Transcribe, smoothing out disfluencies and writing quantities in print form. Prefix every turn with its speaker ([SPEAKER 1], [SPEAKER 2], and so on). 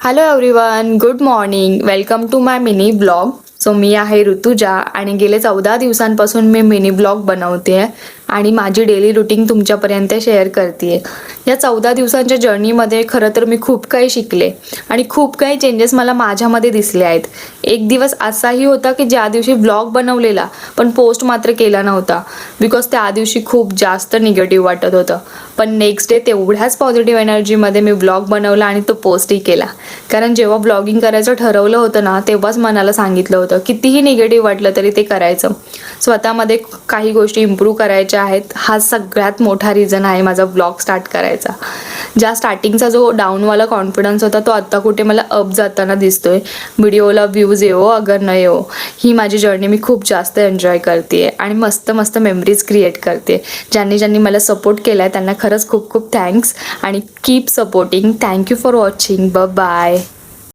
[SPEAKER 1] Hello everyone, good morning. Welcome to my mini blog. So मी आहे ऋतुजा आणि गेले 14 दिवसांपासून मी मिनी ब्लॉग बनवते आहे आणि माझी डेली रुटीन तुमच्यापर्यंत शेअर करते आहे. या 14 दिवसांच्या जर्नीमध्ये खरं तर मी खूप काही शिकले आणि खूप काही चेंजेस मला माझ्यामध्ये दिसले आहेत. एक दिवस असाही होता की ज्या दिवशी ब्लॉग बनवलेला पण पोस्ट मात्र केला नव्हता बिकॉज त्या दिवशी खूप जास्त निगेटिव्ह वाटत होतं. पण नेक्स्ट डे तेवढ्याच पॉझिटिव्ह एनर्जीमध्ये मी ब्लॉग बनवला आणि तो पोस्टही केला. कारण जेव्हा ब्लॉगिंग करायचं ठरवलं होतं ना तेव्हाच मनाला सांगितलं होतं कितीही निगेटिव्ह वाटलं तरी ते करायचं. स्वतःमध्ये काही गोष्टी इम्प्रूव्ह करायच्या आहेत. हा सगळ्यात मोठा रिझन आहे माझा ब्लॉग स्टार्ट करायचा. ज्या स्टार्टिंगचा जो डाऊनवाला कॉन्फिडन्स होता तो आत्ता कुठे मला अप जाताना दिसतोय. व्हिडिओला व्ह्यूज येवो अगर न येवो, ही माझी जर्नी मी खूप जास्त एन्जॉय करते आणि मस्त मस्त मेमरीज क्रिएट करते. ज्यांनी मला सपोर्ट केला आहे त्यांना खरंच खूप खूप थँक्स आणि keep supporting. Thank you for watching. Bye.